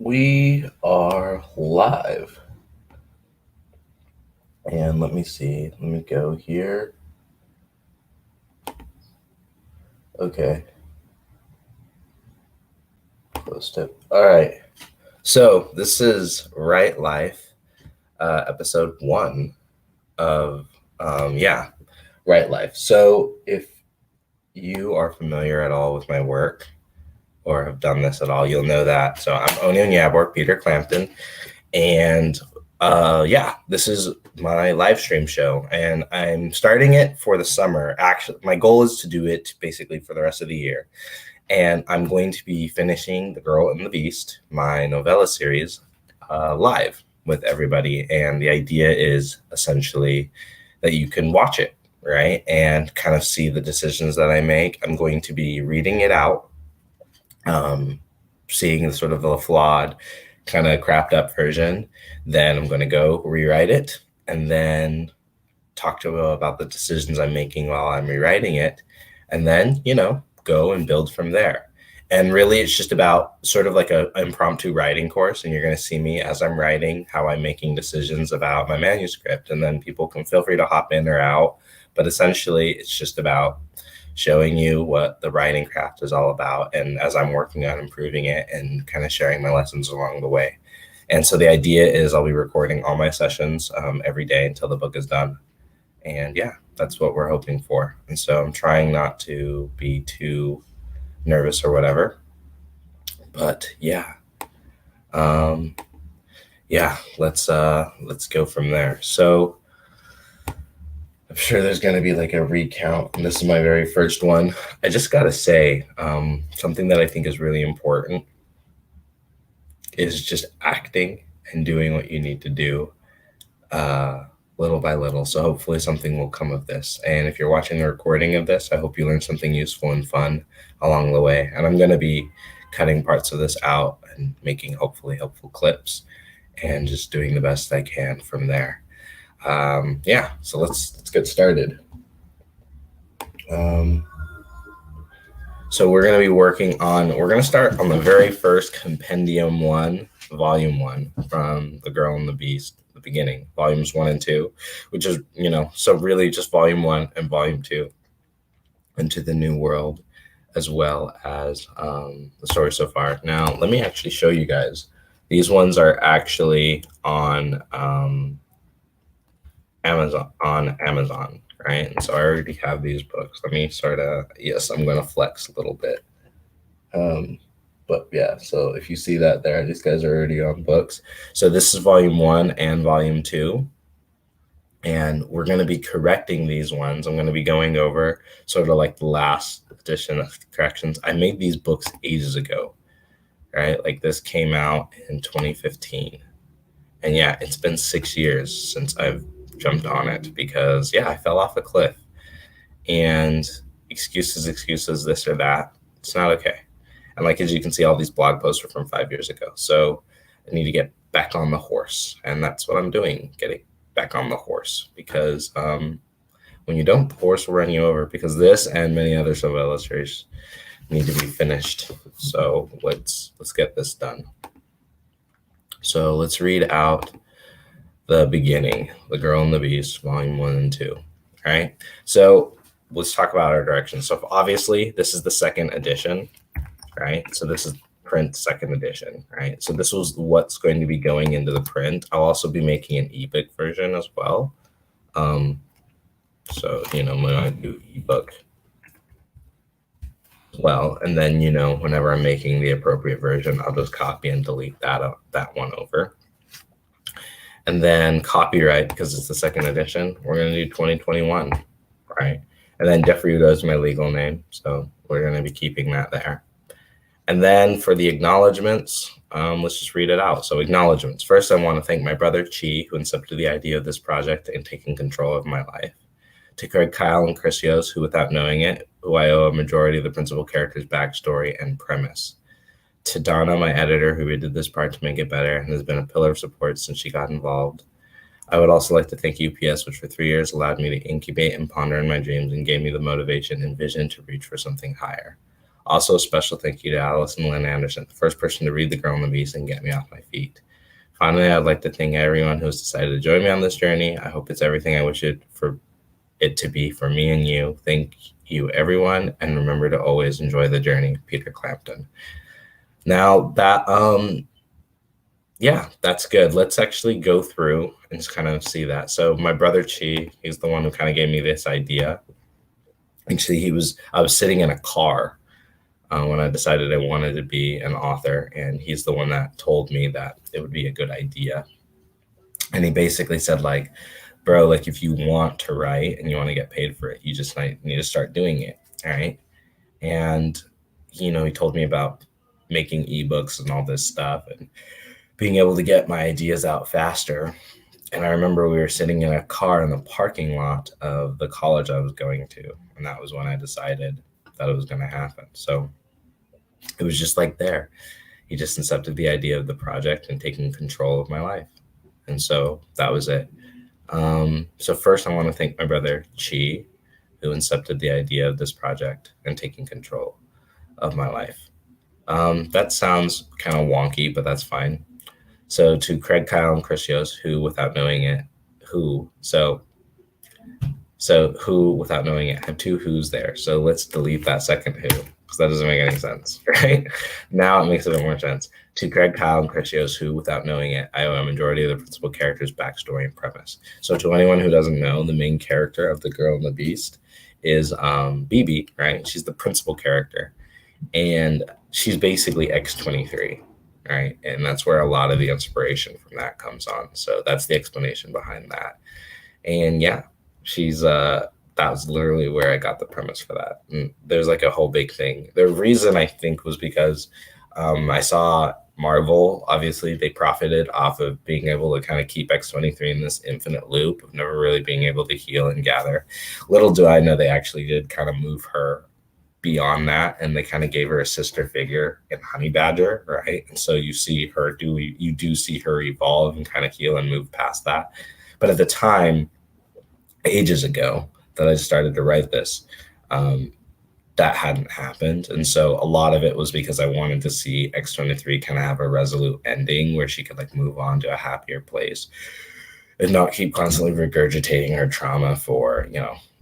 We are live. And let me see. Let me go here. Okay. Post it. All right. So this is Right Life, episode 1 of, Right Life. So if you are familiar at all with my work or have done this at all, you'll know that. So I'm Onion Yabor, Peter Clampton, and this is my live stream show, and I'm starting it for the summer. Actually, my goal is to do it basically for the rest of the year, and I'm going to be finishing The Girl and the Beast, my novella series, live with everybody. And the idea is essentially that you can watch it, right, and kind of see the decisions that I make. I'm going to be reading it out, seeing sort of the flawed, kind of crapped up version. Then I'm going to go rewrite it and then talk to them about the decisions I'm making while I'm rewriting it. And then, go and build from there. And really, it's just about sort of like an impromptu writing course. And you're going to see me as I'm writing, how I'm making decisions about my manuscript. And then people can feel free to hop in or out. But essentially, it's just about showing you what the writing craft is all about, and as I'm working on improving it and kind of sharing my lessons along the way. And so the idea is I'll be recording all my sessions every day until the book is done. And yeah, that's what we're hoping for. And so I'm trying not to be too nervous or whatever. But let's go from there. So I'm sure there's going to be like a recount, and this is my very first one. I just got to say, something that I think is really important is just acting and doing what you need to do little by little. So hopefully something will come of this. And if you're watching the recording of this, I hope you learn something useful and fun along the way. And I'm going to be cutting parts of this out and making hopefully helpful clips and just doing the best I can from there. So let's get started. So we're going to start on the very first compendium 1, volume 1 from The Girl and the Beast, the beginning, volumes 1 and 2, which is, so really just volume 1 and volume 2, Into the New World, as well as the story so far. Now, let me actually show you guys. These ones are actually on Amazon, right? And so I already have these books. Let me I'm going to flex a little bit. But yeah, so if you see that there, these guys are already on books. So this is volume 1 and volume 2. And we're going to be correcting these ones. I'm going to be going over sort of like the last edition of corrections. I made these books ages ago, right? Like this came out in 2015. And yeah, it's been 6 years since I've jumped on it because I fell off a cliff, and excuses, this or that. It's not okay. And like, as you can see, all these blog posts are from 5 years ago. So I need to get back on the horse. And that's what I'm doing, getting back on the horse, because when you don't, the horse will run you over, because this and many other novella series need to be finished. So let's get this done. So let's read out the beginning, The Girl and the Beast, volume 1 and 2. All right. So let's talk about our directions. So obviously this is the second edition, right? So this is print second edition, right? So this was what's going to be going into the print. I'll also be making an ebook version as well. So, when I do ebook as well. And then, whenever I'm making the appropriate version, I'll just copy and delete that one over. And then copyright, because it's the second edition, we're going to do 2021, right? And then Jeffrey Udo is my legal name, so we're going to be keeping that there. And then for the acknowledgements, let's just read it out. So acknowledgements. First, I want to thank my brother Chi, who incepted the idea of this project and taking control of my life. To Craig, Kyle, and Chris Yost, who, without knowing it, who I owe a majority of the principal character's backstory and premise. To Donna, my editor, who redid this part to make it better and has been a pillar of support since she got involved. I would also like to thank UPS, which for 3 years allowed me to incubate and ponder in my dreams and gave me the motivation and vision to reach for something higher. Also, a special thank you to Allison Lynn Anderson, the first person to read The Girl and the Beast and get me off my feet. Finally, I'd like to thank everyone who has decided to join me on this journey. I hope it's everything I wish it to be for me and you. Thank you, everyone, and remember to always enjoy the journey. Peter Clapton. Now that yeah, that's good. Let's actually go through and just kind of see that. So my brother Chi, he's the one who kind of gave me this idea. Actually, I was sitting in a car when I decided I wanted to be an author, and he's the one that told me that it would be a good idea. And he basically said, like, bro, like if you want to write and you want to get paid for it, you just need to start doing it. All right. And, he told me about making ebooks and all this stuff and being able to get my ideas out faster. And I remember we were sitting in a car in the parking lot of the college I was going to. And that was when I decided that it was going to happen. So it was just like there. He just accepted the idea of the project and taking control of my life. And so that was it. So first, I want to thank my brother Chi, who incepted the idea of this project and taking control of my life. That sounds kind of wonky, but that's fine. So to Craig, Kyle, and Chris Yost, who, without knowing it, who, without knowing it, have two who's there. So let's delete that second who, because that doesn't make any sense, right? Now it makes a bit more sense. To Craig, Kyle, and Chris Yost, who, without knowing it, I owe a majority of the principal character's backstory and premise. So to anyone who doesn't know, the main character of The Girl and the Beast is Bibi, right? She's the principal character. And she's basically X-23, right? And that's where a lot of the inspiration from that comes on. So that's the explanation behind that. And yeah, she's that was literally where I got the premise for that. And there's like a whole big thing. The reason I think was because I saw Marvel, obviously they profited off of being able to kind of keep X-23 in this infinite loop of never really being able to heal and gather. Little do I know they actually did kind of move her beyond that, and they kind of gave her a sister figure in Honey Badger, right? And so you see her you do see her evolve and kind of heal and move past that. But at the time, ages ago, that I started to write this, that hadn't happened. And so a lot of it was because I wanted to see X-23 kind of have a resolute ending where she could like move on to a happier place and not keep constantly regurgitating her trauma for,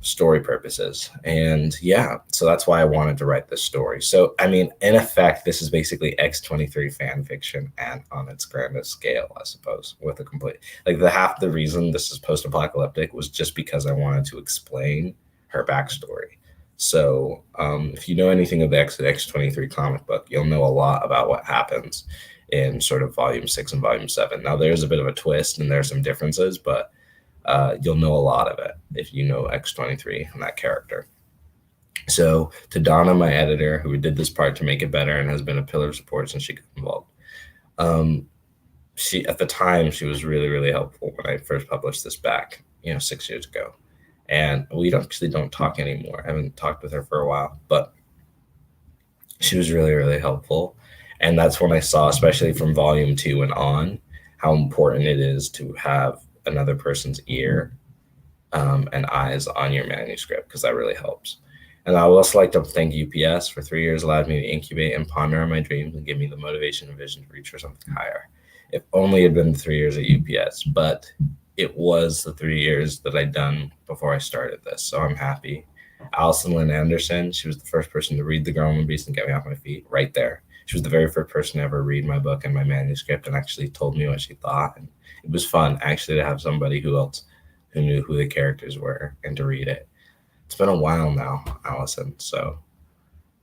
story purposes. And yeah, so that's why I wanted to write this story. So, I mean, in effect, this is basically X-23 fan fiction and on its grandest scale, I suppose, with a complete, like half the reason this is post-apocalyptic was just because I wanted to explain her backstory. So if you know anything of the X-23 comic book, you'll know a lot about what happens in sort of volume 6 and volume 7. Now there's a bit of a twist and there's some differences, but you'll know a lot of it if you know X-23 and that character. So to Donna, my editor, who did this part to make it better and has been a pillar of support since she got involved. She, at the time, she was really, really helpful when I first published this back, 6 years ago. And we don't talk anymore. I haven't talked with her for a while, but she was really, really helpful. And that's when I saw, especially from volume 2 and on, how important it is to have another person's ear and eyes on your manuscript, because that really helps. And I would also like to thank UPS for 3 years, allowed me to incubate and ponder on my dreams and give me the motivation and vision to reach for something higher. If only it had been 3 years at UPS, but it was the 3 years that I'd done before I started this. So I'm happy. Allison Lynn Anderson, she was the first person to read The Girl and the Beast and get me off my feet right there. She was the very first person to ever read my book and my manuscript and actually told me what she thought. And it was fun actually to have somebody who knew who the characters were and to read it. It's been a while now, Allison. So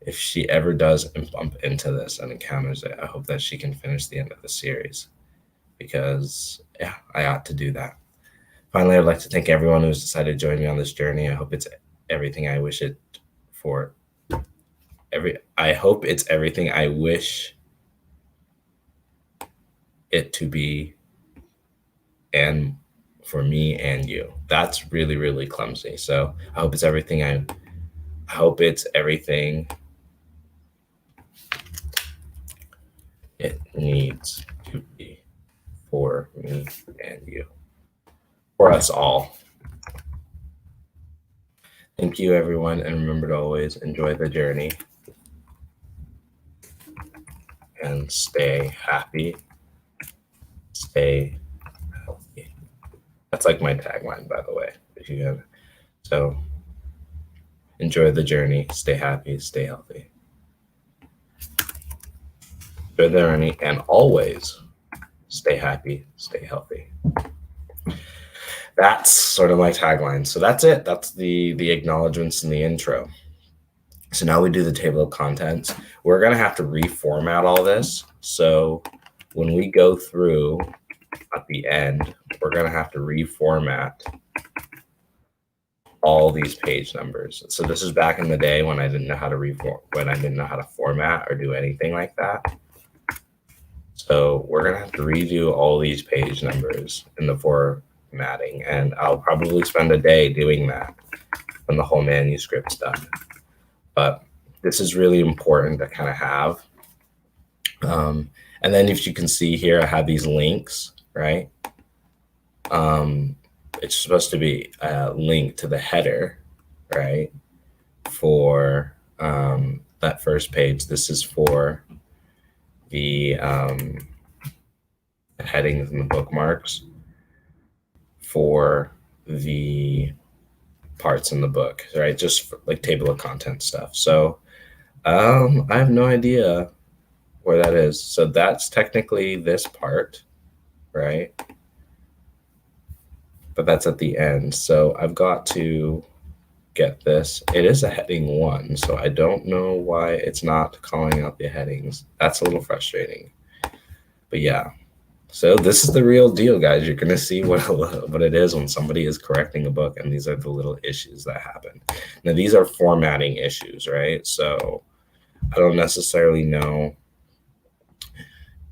if she ever does bump into this and encounters it, I hope that she can finish the end of the series, because yeah, I ought to do that. Finally, I'd like to thank everyone who's decided to join me on this journey. I hope it's everything I wish it for. I hope it's everything I wish it to be, and for me and you. That's really, really clumsy. So I hope it's everything it needs to be for me and you, for us all. Thank you, everyone, and remember to always enjoy the journey. and stay happy, stay healthy. That's like my tagline, by the way. If you have, so enjoy the journey, stay happy, stay healthy. Enjoy the journey and always stay happy, stay healthy. That's sort of my tagline. So that's it. That's the acknowledgments in the intro. So now we do the table of contents. We're going to have to reformat all this. So when we go through at the end, we're going to have to reformat all these page numbers. So this is back in the day when I didn't know how to format or do anything like that. So we're going to have to redo all these page numbers in the formatting, and I'll probably spend a day doing that when the whole manuscript's done. But this is really important to kind of have. And then if you can see here, I have these links, right? It's supposed to be a link to the header, right? For that first page. This is for the headings and the bookmarks for the parts in the book, right? Just like table of contents stuff. So I have no idea where that is. So that's technically this part, right? But that's at the end. So I've got to get this. It is a heading 1, so I don't know why it's not calling out the headings. That's a little frustrating. But yeah. So this is the real deal, guys. You're going to see what it is when somebody is correcting a book, and these are the little issues that happen. Now, these are formatting issues, right? So I don't necessarily know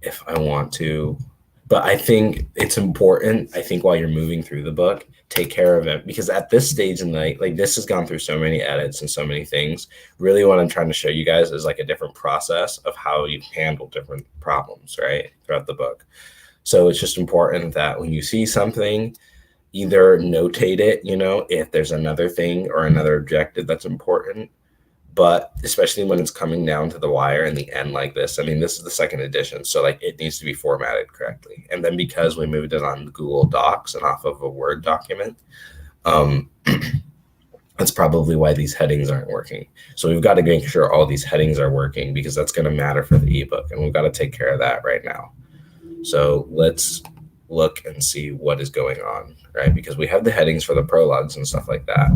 if I want to, but I think it's important. I think while you're moving through the book, take care of it, because at this stage in the, like, this has gone through so many edits and so many things. Really what I'm trying to show you guys is like a different process of how you handle different problems, right, throughout the book. So it's just important that when you see something, either notate it, if there's another thing or another objective that's important, but especially when it's coming down to the wire in the end like this. I mean, this is the second edition, so like it needs to be formatted correctly. And then because we moved it on Google Docs and off of a Word document, that's probably why these headings aren't working. So we've got to make sure all these headings are working, because that's going to matter for the ebook, and we've got to take care of that right now. So let's look and see what is going on, right? Because we have the headings for the prologues and stuff like that,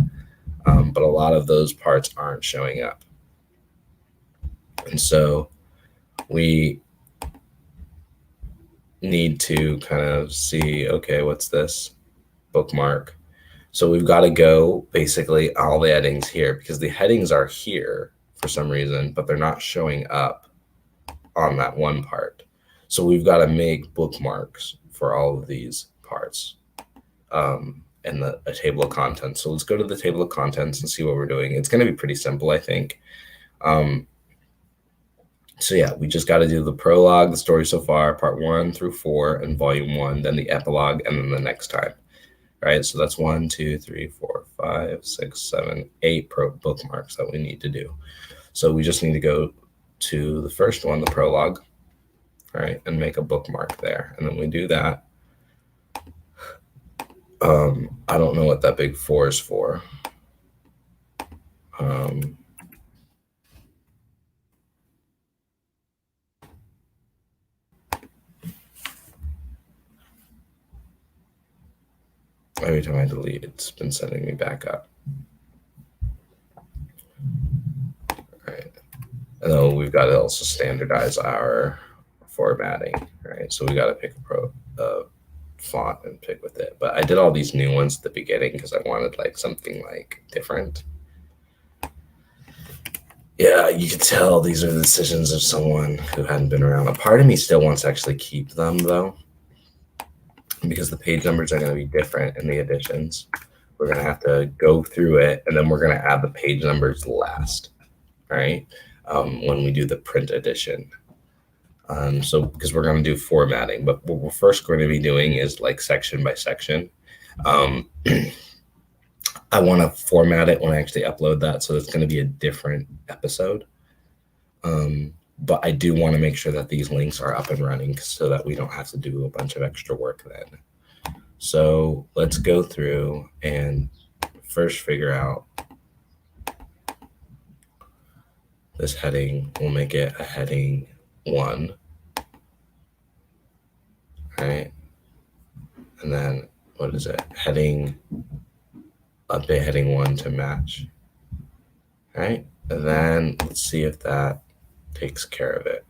but a lot of those parts aren't showing up. And so we need to kind of see, okay, what's this bookmark? So we've got to go basically all the headings here, because the headings are here for some reason, but they're not showing up on that one part. So we've got to make bookmarks for all of these parts in a table of contents. So let's go to the table of contents and see what we're doing. It's going to be pretty simple, I think. So yeah, we just got to do the prologue, the story so far, part 1 through 4, and volume 1, then the epilogue, and then the next time. Right? So that's 1, 2, 3, 4, 5, 6, 7, 8 bookmarks that we need to do. So we just need to go to the first one, the prologue, right, and make a bookmark there. And then we do that. I don't know what that big 4 is for. Every time I delete, it's been sending me back up. All right. And then we've got to also standardize our formatting, right? So we got to pick a font and pick with it. But I did all these new ones at the beginning because I wanted like something like different. Yeah, you can tell these are the decisions of someone who hadn't been around. A part of me still wants to actually keep them though, because the page numbers are going to be different in the editions. We're going to have to go through it, and then we're going to add the page numbers last, right? When we do the print edition. So because we're going to do formatting, but what we're first going to be doing is like section by section. I want to format it when I actually upload that, so it's going to be a different episode. But I do want to make sure that these links are up and running so that we don't have to do a bunch of extra work then. So let's go through and first figure out this heading. We'll make it a heading 1, right? And then what is it? Heading, update heading 1 to match, right? And then let's see if that takes care of it.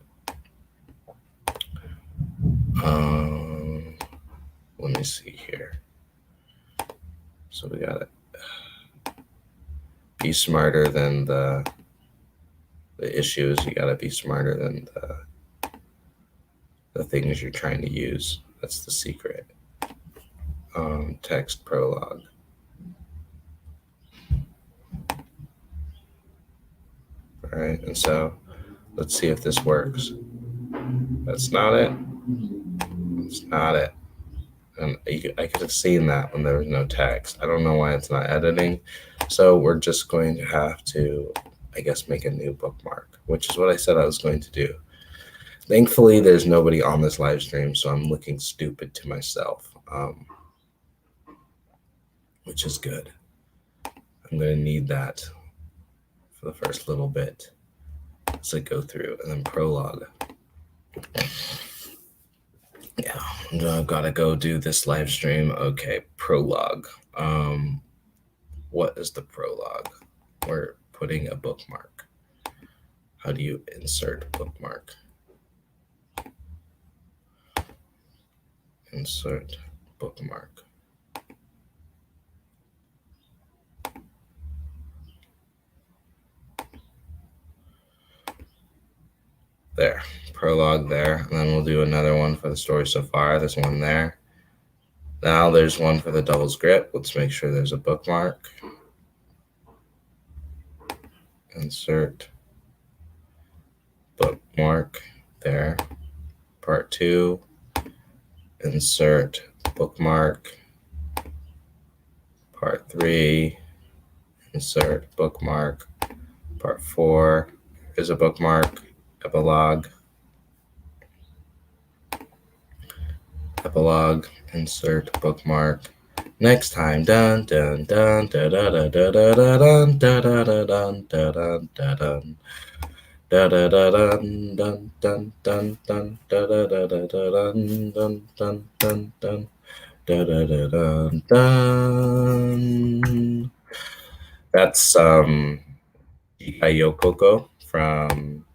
Let me see here. So we got it. Be smarter than the issues. You gotta be smarter than the things you're trying to use. That's the secret. Text prologue. All right, and so let's see if this works. That's not it. It's not it. And I could have seen that when there was no text. I don't know why it's not editing. So we're just going to have to, I guess, make a new bookmark, which is what I said I was going to do. Thankfully, there's nobody on this live stream, so I'm looking stupid to myself, which is good. I'm going to need that for the first little bit as I go through, and then prologue. Yeah, I've got to go do this live stream. Okay, prologue. What is the prologue? We're putting a bookmark. How do you insert bookmark? Insert bookmark. There, prologue there, and then we'll do another one for the story so far. There's one there. Now there's one for the Devil's Grip. Let's make sure there's a bookmark. Insert bookmark there. Part 2. Insert bookmark. Part 3. Insert bookmark. Part 4 is a bookmark. Epilogue. Epilogue. Insert bookmark. Next time. Dun dun dun dun dun dun dun dun dun dun dun dun da da da dun dun dun dun dun da da da da dun dun dun dun dun da da da dun dun. That's Yokoko from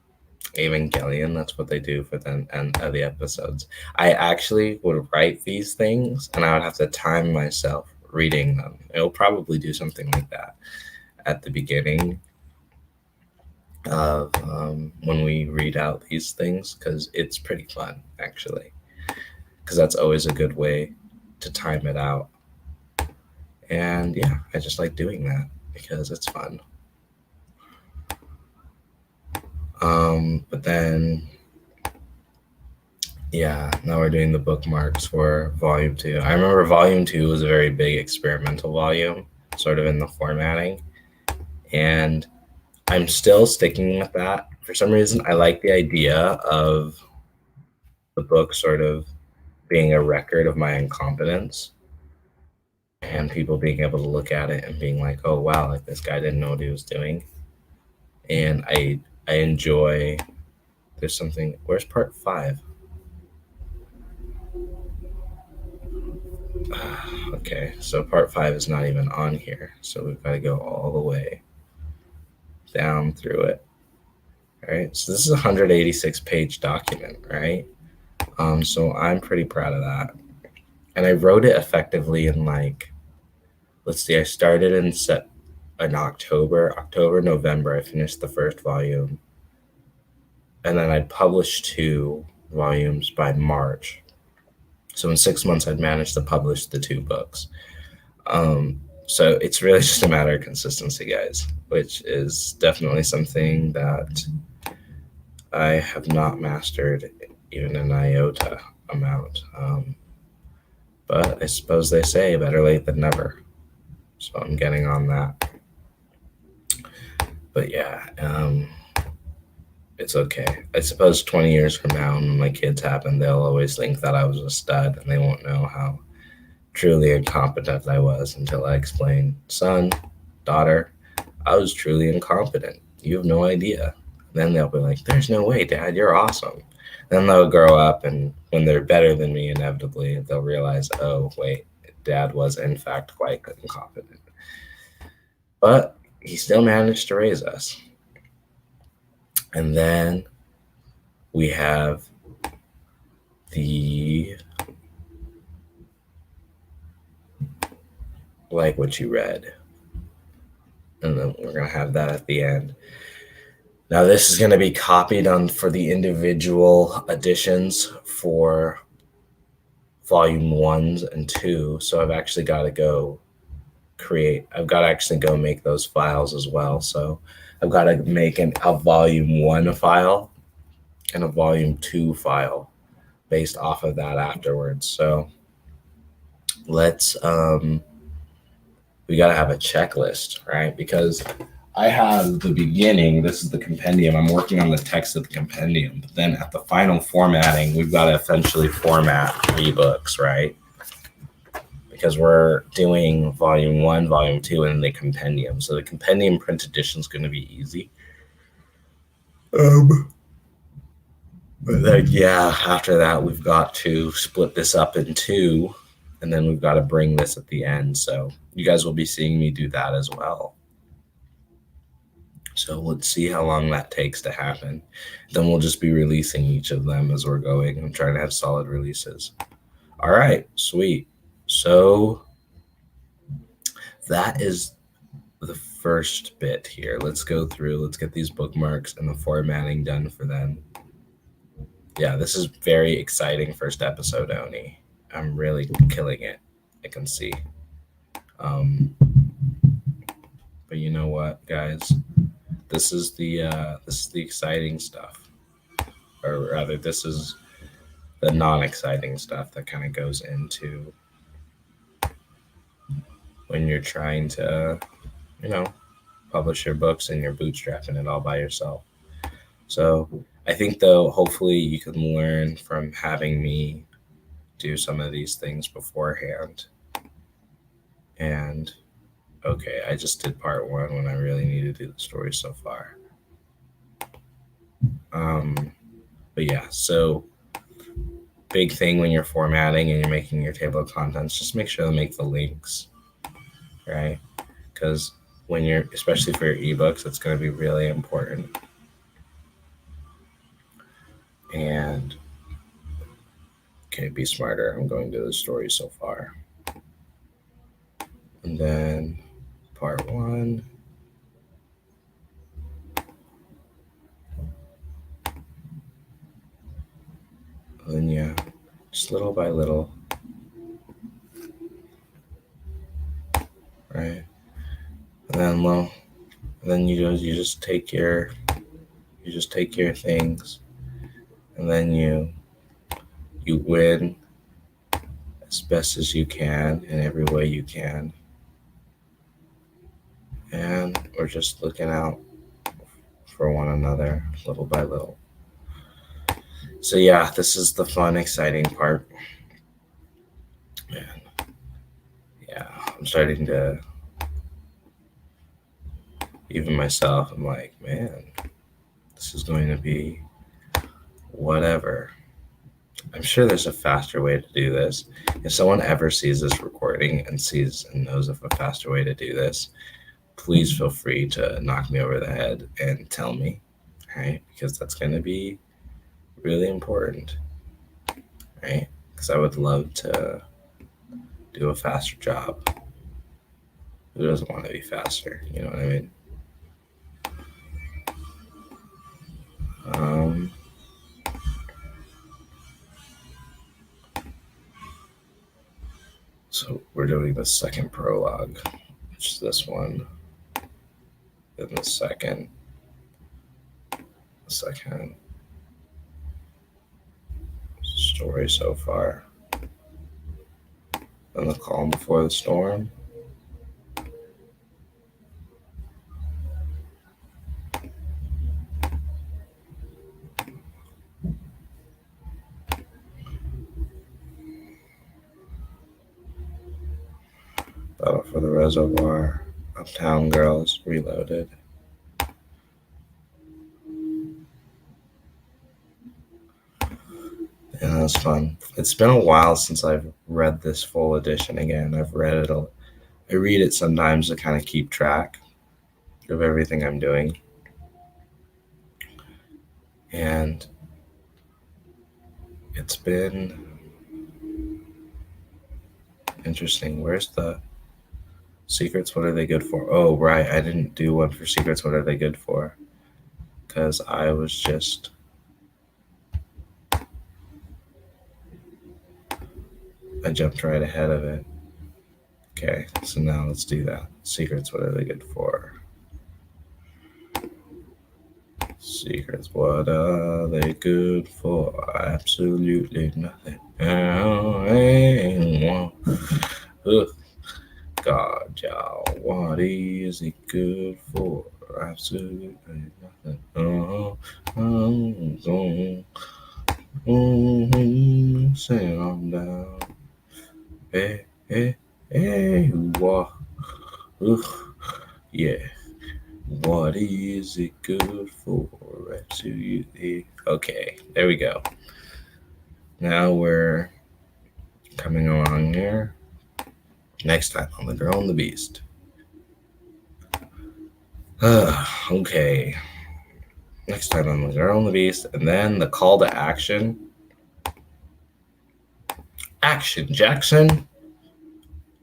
Evangelion. That's what they do for the end of the episodes. I actually would write these things and I would have to time myself reading them. It'll probably do something like that at the beginning of when we read out these things, because it's pretty fun actually, because that's always a good way to time it out. And yeah, I just like doing that because it's fun. But then, yeah, now we're doing the bookmarks for volume 2. I remember volume 2 was a very big experimental volume, sort of in the formatting. And I'm still sticking with that. For some reason, I like the idea of the book sort of being a record of my incompetence and people being able to look at it and being like, oh, wow, like this guy didn't know what he was doing. And I enjoy, there's something, where's part 5? Okay, so part 5 is not even on here. So we've got to go all the way down through it. All right, so this is a 186-page document, right? So I'm pretty proud of that. And I wrote it effectively in like, let's see, I started in October, November. I finished the first volume. And then I'd published 2 volumes by March. So in 6 months, I'd managed to publish the 2 books. So it's really just a matter of consistency, guys, which is definitely something that I have not mastered even an iota amount. But I suppose they say better late than never. So I'm getting on that. But yeah, it's okay. I suppose 20 years from now, when my kids happen, they'll always think that I was a stud, and they won't know how truly incompetent I was until I explained, son, daughter, I was truly incompetent. You have no idea. Then they'll be like, there's no way, Dad, you're awesome. Then they'll grow up, and when they're better than me, inevitably, they'll realize, oh, wait, Dad was in fact quite incompetent. But he still managed to raise us. And then we have the like what you read. And then we're going to have that at the end. Now, this is going to be copied on for the individual editions for volume 1s and 2. So I've actually got to go make those files as well. So I've got to make a volume 1 file and a volume 2 file based off of that afterwards. So let's, we got to have a checklist, right? Because I have the beginning. This is the compendium. I'm working on the text of the compendium. But then at the final formatting, we've got to essentially format 3 books, right? Because we're doing volume 1, volume 2, and the compendium. So the compendium print edition is going to be easy. But then, yeah, after that, we've got to split this up in 2, and then we've got to bring this at the end. So you guys will be seeing me do that as well. So let's see how long that takes to happen. Then we'll just be releasing each of them as we're going. I'm trying to have solid releases. All right, sweet. So that is the first bit here. Let's go through. Let's get these bookmarks and the formatting done for them. Yeah, this is very exciting first episode, Oni. I'm really killing it. I can see. But you know what, guys? This is the exciting stuff, or rather, this is the non-exciting stuff that kind of goes into when you're trying to, publish your books and you're bootstrapping it all by yourself. So I think, though, hopefully you can learn from having me do some of these things beforehand. And okay, I just did part 1 when I really need to do the story so far. But yeah, so big thing when you're formatting and you're making your table of contents, just make sure to make the links, right? Because when you're, especially for your ebooks, it's going to be really important. And okay, be smarter. I'm going to the story so far. And then part 1. And then yeah, just little by little, right? And then you just take your things, and then you win as best as you can in every way you can. And we're just looking out for one another little by little. So yeah, this is the fun, exciting part. And yeah, I'm starting to, even myself, I'm like, man, this is going to be whatever. I'm sure there's a faster way to do this. If someone ever sees this recording and knows of a faster way to do this, please feel free to knock me over the head and tell me, right? Because that's going to be really important, right? Because I would love to do a faster job. Who doesn't want to be faster? You know what I mean? So we're doing the second prologue, which is this one. Then the second story so far. Then the calm before the storm. for the Reservoir, Uptown Girls, Reloaded. Yeah, that's fun. It's been a while since I've read this full edition again. I've read it. I read it sometimes to kind of keep track of everything I'm doing. And it's been interesting. Where's the secrets? What are they good for? Oh, right. I didn't do one for secrets. What are they good for? Because I jumped right ahead of it. Okay, so now let's do that. Secrets, what are they good for? Secrets, what are they good for? Absolutely nothing. God, y'all, what is it good for? Absolutely nothing. Saying I'm down. Hey, hey, hey, what? Yeah. What is it good for? Absolutely. Okay, there we go. Now we're coming along here. Next time on The Girl and the Beast. Okay. Next time on The Girl and the Beast. And then the call to action. Action, Jackson.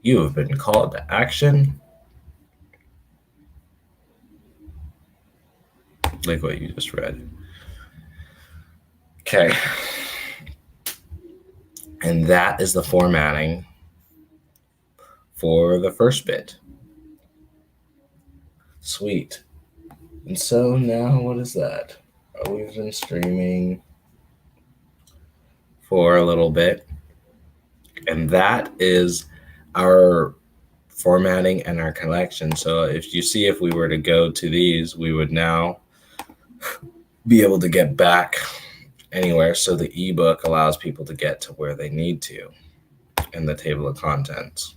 You have been called to action. Like what you just read. Okay. And that is the formatting for the first bit. Sweet. And so now, what is that? We've been streaming for a little bit. And that is our formatting and our collection. So if you see, if we were to go to these, we would now be able to get back anywhere. So the ebook allows people to get to where they need to in the table of contents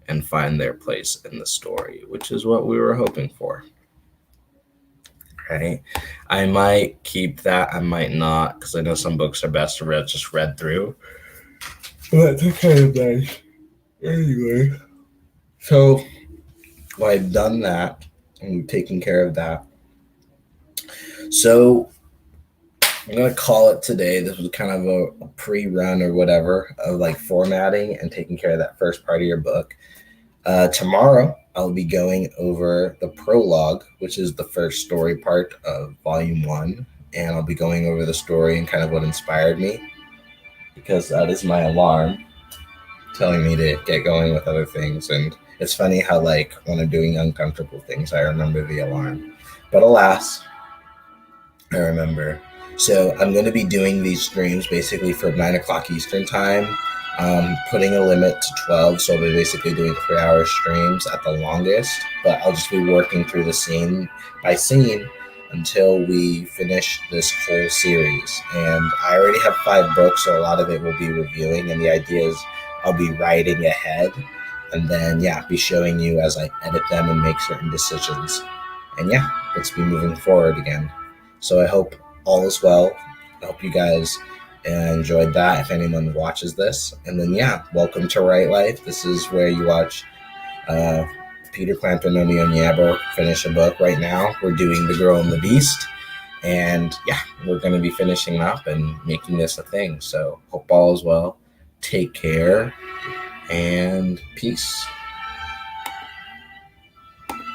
and find their place in the story, which is what we were hoping for. Right? I might keep that. I might not, because I know some books are best to read through. But that's kind of nice. Anyway. So I've done that, and we've taken care of that. So I'm going to call it today. This was kind of a pre-run or whatever of like formatting and taking care of that first part of your book. Tomorrow, I'll be going over the prologue, which is the first story part of volume 1. And I'll be going over the story and kind of what inspired me, because that is my alarm telling me to get going with other things. And it's funny how, like, when I'm doing uncomfortable things, I remember the alarm. But alas, I remember. So I'm going to be doing these streams basically from 9 o'clock Eastern time, putting a limit to 12. So I'll be basically doing 3-hour streams at the longest, but I'll just be working through the scene by scene until we finish this whole series. And I already have 5 books, so a lot of it will be reviewing. And the idea is I'll be writing ahead and then, be showing you as I edit them and make certain decisions. And let's be moving forward again. So I hope all is well. I hope you guys enjoyed that, if anyone watches this. And then, welcome to Right Life. This is where you watch Peter Clampton and Onyebo finish a book right now. We're doing The Girl and the Beast. And, we're going to be finishing up and making this a thing. So hope all is well. Take care and peace.